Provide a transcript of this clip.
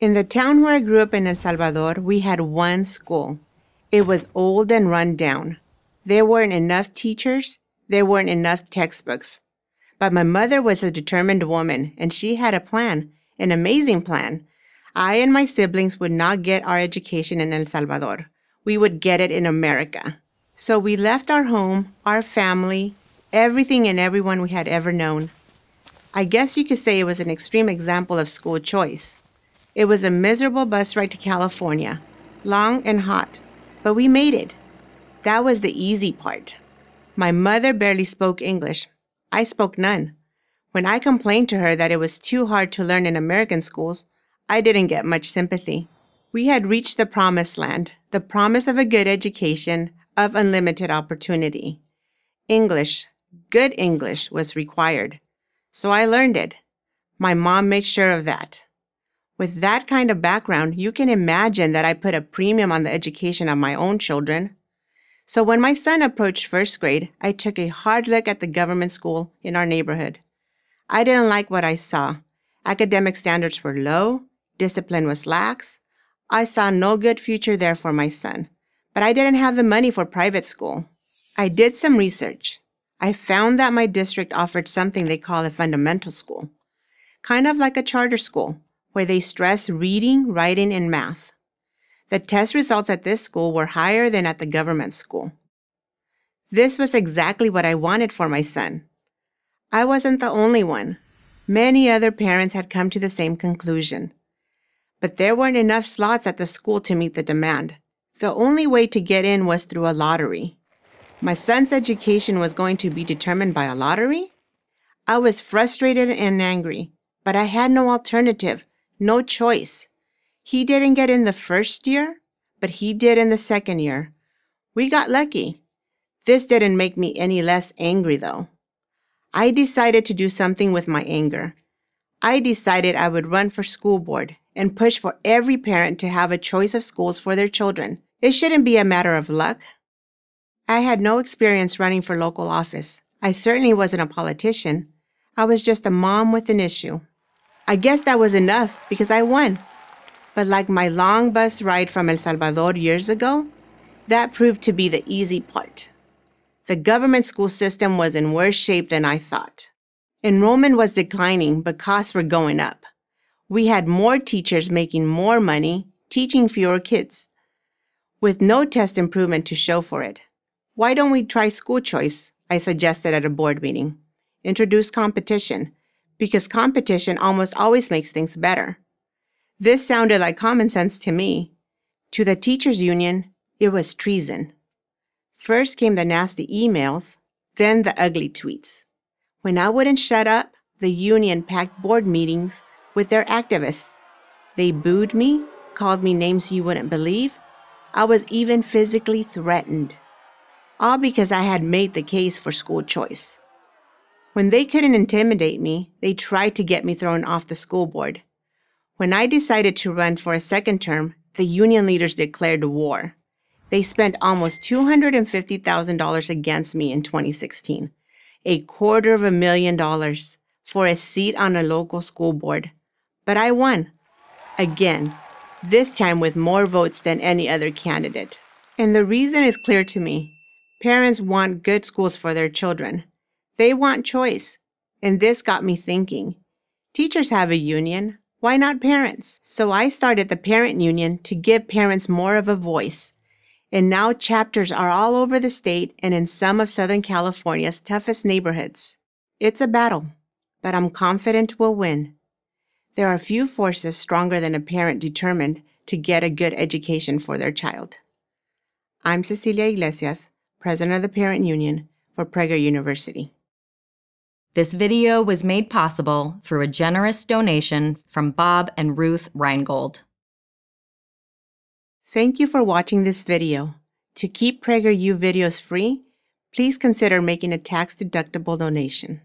In the town where I grew up in El Salvador, we had one school. It was old and run down. There weren't enough teachers. There weren't enough textbooks. But my mother was a determined woman, and she had a plan, an amazing plan. I and my siblings would not get our education in El Salvador. We would get it in America. So we left our home, our family, everything and everyone we had ever known. I guess you could say it was an extreme example of school choice. It was a miserable bus ride to California, long and hot, but we made it. That was the easy part. My mother barely spoke English. I spoke none. When I complained to her that it was too hard to learn in American schools, I didn't get much sympathy. We had reached the promised land, the promise of a good education, of unlimited opportunity. English, good English, was required. So I learned it. My mom made sure of that. With that kind of background, you can imagine that I put a premium on the education of my own children. So when my son approached first grade, I took a hard look at the government school in our neighborhood. I didn't like what I saw. Academic standards were low, discipline was lax. I saw no good future there for my son, but I didn't have the money for private school. I did some research. I found that my district offered something they call a fundamental school, kind of like a charter school, where they stress reading, writing, and math. The test results at this school were higher than at the government school. This was exactly what I wanted for my son. I wasn't the only one. Many other parents had come to the same conclusion. But there weren't enough slots at the school to meet the demand. The only way to get in was through a lottery. My son's education was going to be determined by a lottery? I was frustrated and angry, but I had no alternative. No choice. He didn't get in the first year, but he did in the second year. We got lucky. This didn't make me any less angry, though. I decided to do something with my anger. I decided I would run for school board and push for every parent to have a choice of schools for their children. It shouldn't be a matter of luck. I had no experience running for local office. I certainly wasn't a politician. I was just a mom with an issue. I guess that was enough because I won. But like my long bus ride from El Salvador years ago, that proved to be the easy part. The government school system was in worse shape than I thought. Enrollment was declining, but costs were going up. We had more teachers making more money, teaching fewer kids, with no test improvement to show for it. Why don't we try school choice? I suggested at a board meeting. Introduce competition, because competition almost always makes things better. This sounded like common sense to me. To the teachers' union, it was treason. First came the nasty emails, then the ugly tweets. When I wouldn't shut up, the union packed board meetings with their activists. They booed me, called me names you wouldn't believe. I was even physically threatened. All because I had made the case for school choice. When they couldn't intimidate me, they tried to get me thrown off the school board. When I decided to run for a second term, the union leaders declared war. They spent almost $250,000 against me in 2016, $250,000 for a seat on a local school board. But I won. Again, this time with more votes than any other candidate. And the reason is clear to me. Parents want good schools for their children. They want choice. And this got me thinking. Teachers have a union. Why not parents? So I started the parent union to give parents more of a voice. And now chapters are all over the state and in some of Southern California's toughest neighborhoods. It's a battle, but I'm confident we'll win. There are few forces stronger than a parent determined to get a good education for their child. I'm Cecilia Iglesias, President of the Parent Union for Prager University. This video was made possible through a generous donation from Bob and Ruth Reingold. Thank you for watching this video. To keep PragerU videos free, please consider making a tax-deductible donation.